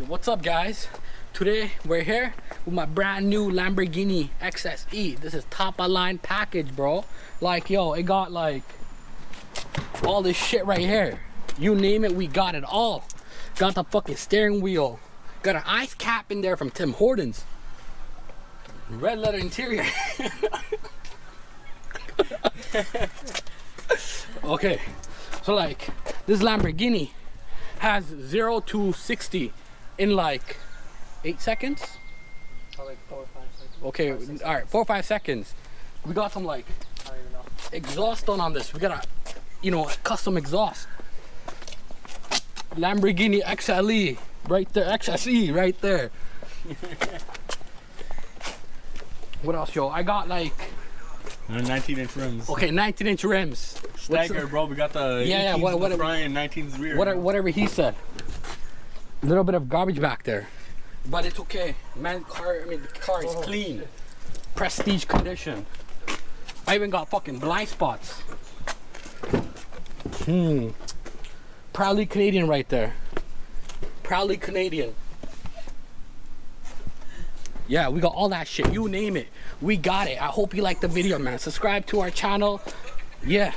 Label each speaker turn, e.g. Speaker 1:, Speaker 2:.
Speaker 1: Yo, what's up guys? Today we're here with my brand new Lamborghini XSE. This is top of line package, bro. Like, yo, it got like all this shit right here. You name it, we got it all. Got the fucking steering wheel. Got an ice cap in there from Tim Hortons. Red leather interior. Okay, so like this Lamborghini has 0 to 60 in like 8 seconds.
Speaker 2: Or like 4 or 5 seconds.
Speaker 1: Okay, all right, 4 or 5 seconds. We got some like
Speaker 2: I don't even know.
Speaker 1: exhaust on this. We got a, you know, custom exhaust. Lamborghini XLE right there, XSE right there. What else, yo? I got like
Speaker 3: 19-inch rims.
Speaker 1: okay, 19-inch rims.
Speaker 3: Stagger, bro. We got the 18s in the front and 19s rear.
Speaker 1: Whatever he said. A little bit of garbage back there, but it's okay. Man, the car is clean, prestige condition. I even got fucking blind spots. Proudly Canadian right there. Proudly Canadian. Yeah, we got all that shit. You name it, we got it. I hope you like the video, man. Subscribe to our channel. Yeah.